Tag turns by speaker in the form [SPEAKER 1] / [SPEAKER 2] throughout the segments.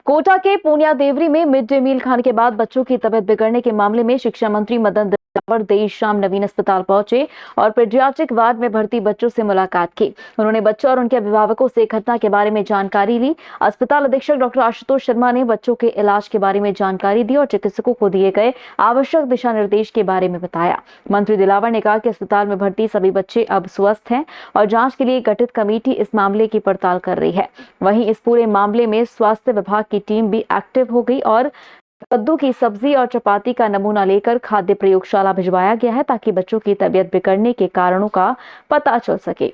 [SPEAKER 1] कोटा के पूनिया देवरी में mid day meal खाने के बाद बच्चों की तबीयत बिगड़ने के मामले में शिक्षा मंत्री मदन दिलावर देर शाम नवीन अस्पताल पहुंचे और पीडियाट्रिक वार्ड में भर्ती बच्चों से मुलाकात की। उन्होंने बच्चों और उनके अभिभावकों से घटना के बारे में जानकारी ली। अस्पताल अधीक्षक डॉक्टर आशुतोष शर्मा ने बच्चों के इलाज के बारे में जानकारी दी और चिकित्सकों को दिए गए आवश्यक दिशा निर्देश के बारे में बताया। मंत्री दिलावर ने कहा कि अस्पताल में भर्ती सभी बच्चे अब स्वस्थ हैं और जांच के लिए गठित कमेटी इस मामले की पड़ताल कर रही है। वहीं इस पूरे मामले में स्वास्थ्य विभाग की टीम भी एक्टिव हो गई और कद्दू की सब्जी और चपाती का नमूना लेकर खाद्य प्रयोगशाला भिजवाया गया है ताकि बच्चों की तबीयत बिगड़ने के कारणों का पता चल सके।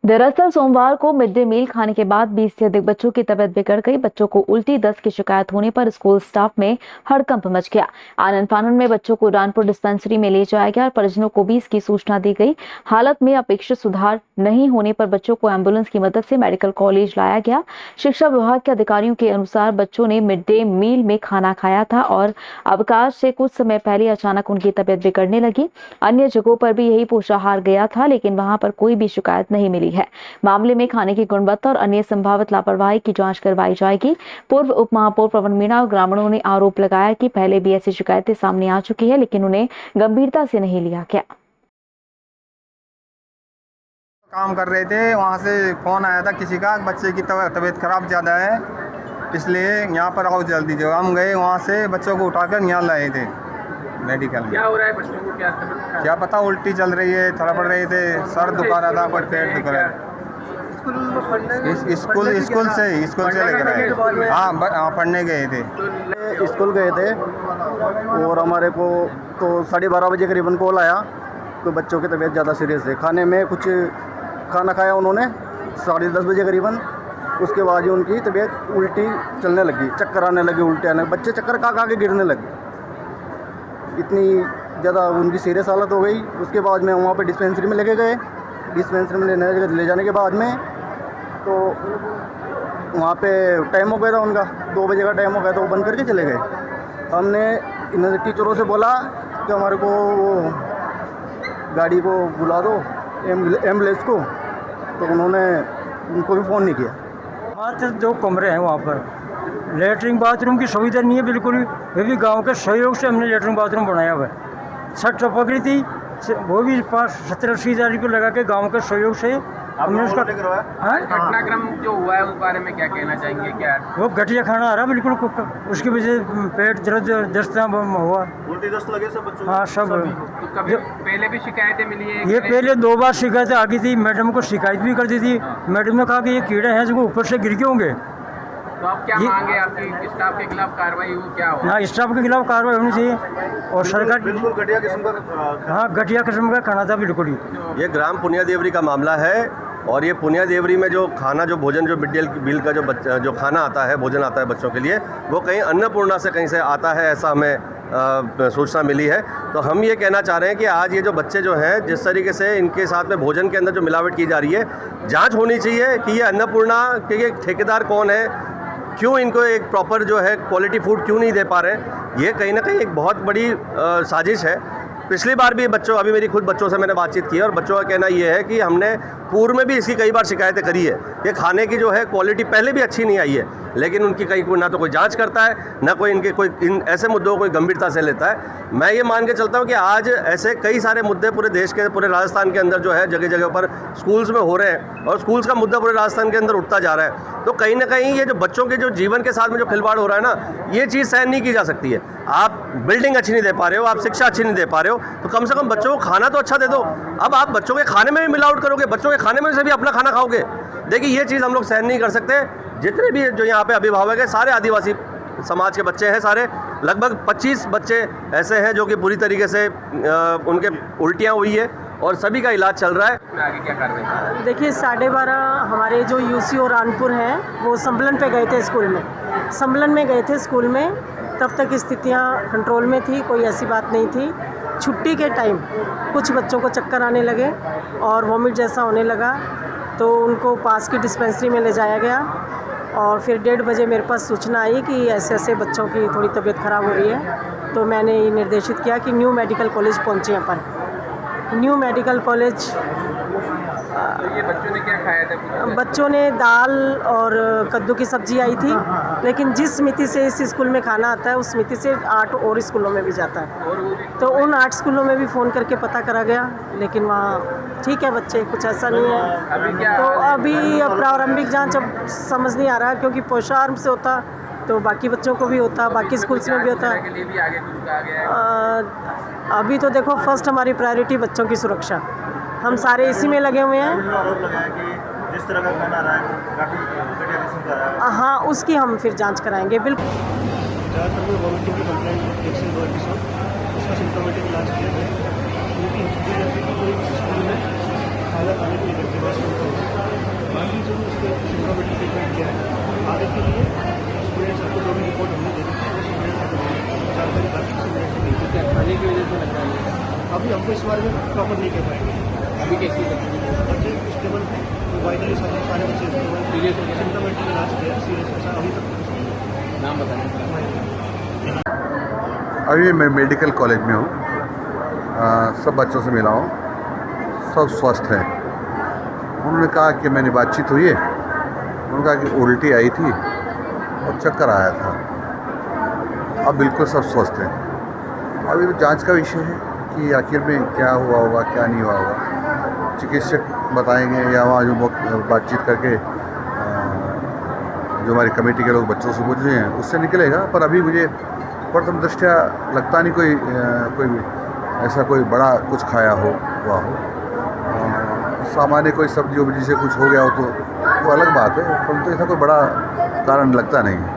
[SPEAKER 1] दरअसल सोमवार को मिड डे मील खाने के बाद 20 से अधिक बच्चों की तबीयत बिगड़ गई। बच्चों को उल्टी दस्त की शिकायत होने पर स्कूल स्टाफ में हड़कंप मच गया। आनन फानन में बच्चों को रानपुर डिस्पेंसरी में ले जाया गया और परिजनों को भी इसकी सूचना दी गई। हालत में अपेक्षित सुधार नहीं होने पर बच्चों को एम्बुलेंस की मदद से मेडिकल कॉलेज लाया गया। शिक्षा विभाग के अधिकारियों के अनुसार बच्चों ने मिड डे मील में खाना खाया था और अवकाश से कुछ समय पहले अचानक उनकी तबीयत बिगड़ने लगी। अन्य जगहों पर भी यही पोषाहार गया था, लेकिन वहां पर कोई भी शिकायत नहीं मिली है। मामले में खाने की गुणवत्ता और अन्य संभावित लापरवाही की जांच करवाई जाएगी। पूर्व उप महापौर पवन मीणा और ग्रामीणों ने आरोप लगाया कि पहले भी ऐसी शिकायतें सामने आ चुकी है, लेकिन उन्हें गंभीरता से नहीं लिया गया।
[SPEAKER 2] काम कर रहे थे, वहाँ से फोन आया था किसी का, बच्चे की तबीयत खराब ज़्यादा है, इसलिए यहाँ पर आओ जल्दी। जो हम गए वहाँ से बच्चों को उठाकर यहाँ लाए थे मेडिकल में।
[SPEAKER 3] क्या हो रहा है बच्चों को?
[SPEAKER 2] क्या पता, उल्टी चल रही है, थोड़ा पड़ रहे थे, सर दुखा रहा था, पर पेट दुख रहा है। स्कूल से लेकर आए। हाँ, पढ़ने गए थे।
[SPEAKER 4] स्कूल गए थे और हमारे को तो 12:30 बजे करीबन कॉल आया कि बच्चों की तबीयत ज़्यादा सीरियस है। खाने में कुछ खाना खाया उन्होंने 10:30 बजे करीबन। उसके बाद ही उनकी तबीयत उल्टी चलने लगी, चक्कर आने लगे, उल्टे आने, बच्चे चक्कर खा के गिरने लगे। इतनी ज़्यादा उनकी सीरियस हालत हो गई। उसके बाद में वहाँ पे डिस्पेंसरी में लेके गए। डिस्पेंसरी में ले जाने के बाद में तो वहाँ पे टाइम हो गया था उनका, 2 बजे का टाइम हो गया, तो वो बंद करके चले गए। हमने इन टीचरों से बोला कि हमारे को वो गाड़ी को बुला दो, एम्बुलेंस को, तो उन्होंने उनको भी फ़ोन नहीं किया।
[SPEAKER 5] मात्र 2 कमरे हैं वहाँ पर, लेटरिन बाथरूम की सुविधा नहीं है बिल्कुल भी। भी गांव के सहयोग से हमने लेटरिन बाथरूम बनाया हुआ है। छत टपकरी थी, वो भी 70-80 हज़ार रुपये लगा के गांव के सहयोग से हमने उसका
[SPEAKER 3] घटनाक्रम जो हुआ है उस बारे में क्या कहना चाहेंगे? क्या
[SPEAKER 5] वो घटिया खाना आ रहा बिल्कुल, उसकी वजह से पेट दस्त हुआ,
[SPEAKER 4] उल्टी दस्त लगे सब बच्चों।
[SPEAKER 5] हाँ सब।
[SPEAKER 3] तो कभी पहले भी शिकायतें मिली है?
[SPEAKER 5] ये पहले 2 बार शिकायतें आ गई थी, मैडम को शिकायत भी कर दी थी। मैडम ने कहा कि ये कीड़े हैं जो ऊपर से गिर के होंगे।
[SPEAKER 3] तो आप क्या मांगे? आपकी स्टाफ के खिलाफ कार्रवाई हो? क्या हो?
[SPEAKER 5] हाँ, स्टाफ के खिलाफ कार्रवाई होनी चाहिए और सरकार
[SPEAKER 4] बिल्कुल घटिया किस्म का,
[SPEAKER 5] हाँ घटिया किस्म का खाना था बिल्कुल ही।
[SPEAKER 6] ये ग्राम पुनिया देवरी का मामला है और ये पुनिया देवरी में जो खाना, जो भोजन, जो मिड डे मील का जो खाना आता है, भोजन आता है बच्चों के लिए, वो कहीं अन्नपूर्णा से कहीं से आता है, ऐसा हमें सूचना मिली है। तो हम ये कहना चाह रहे हैं कि आज ये जो बच्चे जो हैं, जिस तरीके से इनके साथ में भोजन के अंदर जो मिलावट की जा रही है, जांच होनी चाहिए कि ये अन्नपूर्णा के ये ठेकेदार कौन है, क्यों इनको एक प्रॉपर जो है क्वालिटी फूड क्यों नहीं दे पा रहे हैं। ये कहीं ना कहीं एक बहुत बड़ी साजिश है। पिछली बार भी बच्चों, अभी मेरी खुद बच्चों से मैंने बातचीत की और बच्चों का कहना ये है कि हमने पूर्व में भी इसकी कई बार शिकायतें करी है कि खाने की जो है क्वालिटी पहले भी अच्छी नहीं आई है, लेकिन उनकी कहीं ना तो कोई जांच करता है, ना कोई इनके कोई इन ऐसे मुद्दों को कोई गंभीरता से लेता है। मैं ये मान के चलता हूँ कि आज ऐसे कई सारे मुद्दे पूरे देश के, पूरे राजस्थान के अंदर जो है जगह जगह पर स्कूल्स में हो रहे हैं और स्कूल्स का मुद्दा पूरे राजस्थान के अंदर उठता जा रहा है। तो कहीं ना कहीं ये जो बच्चों के जो जीवन के साथ में जो खिलवाड़ हो रहा है ना, ये चीज़ सहन नहीं की जा सकती है। आप बिल्डिंग अच्छी नहीं दे पा रहे हो, आप शिक्षा अच्छी नहीं दे पा रहे हो, तो कम से कम बच्चों को खाना तो अच्छा दे दो। अब आप बच्चों के खाने में भी मिलावट करोगे, बच्चों के खाने में से भी अपना खाना खाओगे, देखिए ये चीज़ हम लोग सहन नहीं कर सकते। जितने भी जो यहाँ पे अभिभावक है, सारे आदिवासी समाज के बच्चे हैं, सारे लगभग 25 बच्चे ऐसे हैं जो कि पूरी तरीके से उनके उल्टियाँ हुई है और सभी का इलाज चल रहा है।
[SPEAKER 3] आगे क्या कर रहे हैं?
[SPEAKER 7] देखिए 12:30 हमारे जो यूसीओ रानपुर हैं वो सम्मलन पे गए थे स्कूल में, सम्मलन में गए थे स्कूल में। तब तक स्थितियाँ कंट्रोल में थी, कोई ऐसी बात नहीं थी। छुट्टी के टाइम कुछ बच्चों को चक्कर आने लगे और वॉमिट जैसा होने लगा, तो उनको पास की डिस्पेंसरी में ले जाया गया और फिर 1:30 बजे मेरे पास सूचना आई कि ऐसे ऐसे बच्चों की थोड़ी तबीयत ख़राब हो रही है। तो मैंने ये निर्देशित किया कि न्यू मेडिकल कॉलेज पहुँचे यहाँ पर। न्यू मेडिकल कॉलेज
[SPEAKER 3] तो ये बच्चों ने क्या खाया था?
[SPEAKER 7] बच्चों ने दाल और कद्दू की सब्ज़ी आई थी लेकिन जिस समिति से इस स्कूल में खाना आता है उस समिति से 8 और स्कूलों में भी जाता है। तो उन 8 स्कूलों में भी फ़ोन करके पता करा गया, लेकिन वहाँ ठीक है बच्चे, कुछ ऐसा नहीं है। तो अभी प्रारंभिक जांच अब समझ नहीं आ रहा, क्योंकि पोषाहार से होता तो बाकी बच्चों को भी होता, बाकी स्कूल्स में भी होता। अभी तो देखो फर्स्ट हमारी प्रायोरिटी बच्चों की सुरक्षा, हम सारे इसी में लगे हुए हैं।
[SPEAKER 8] जिस तरह का खाना आ रहा है काफ़ी घटिया किस्म का आ रहा है।
[SPEAKER 7] हाँ, उसकी हम फिर जांच कराएंगे बिल्कुल।
[SPEAKER 8] ज़्यादातर में वॉलंटियर की कंप्लेंट एक से 2 एपिसोड उसका सिम्टोमेटिक इलाज किया गया, उनकी हिस्ट्री रहती है कि कोई स्कूल में खाना खाने के लिए करते हैं। बाकी जो उसके सिम्टोमेटिक ट्रीटमेंट किया है आगे के लिए स्टूडेंट्स आपको जो भी रिपोर्ट हमने दे दी है वो स्टूडेंट्स जानकारी बाकी से खाने की वजह से लग रहा है। अभी हमको इस बारे में प्रॉपर नहीं कर पाएंगे। अभी कैसे बच्चे स्टेबल थे, वाइटली सारे बच्चे सिम्टोमेटिक इलाज किया, सीरियस ऐसा अभी तक नाम बताने।
[SPEAKER 9] अभी मैं मेडिकल कॉलेज में हूँ, सब बच्चों से मिला हूँ, सब स्वस्थ हैं। उन्होंने कहा कि मैंने बातचीत हुई है, उन्होंने कहा कि उल्टी आई थी और चक्कर आया था, अब बिल्कुल सब स्वस्थ हैं। अभी तो जांच का विषय है कि आखिर में क्या हुआ होगा क्या नहीं हुआ होगा, चिकित्सक बताएंगे या वहाँ जो बातचीत करके जो हमारी कमेटी के लोग बच्चों से पूछे हैं उससे निकलेगा। पर अभी मुझे प्रथम दृष्टया लगता नहीं कोई ऐसा कोई बड़ा कुछ खाया हुआ हो। सामान्य कोई सब्जी वब्जी से कुछ हो गया हो तो वो अलग बात है, परंतु ऐसा कोई बड़ा कारण लगता नहीं है।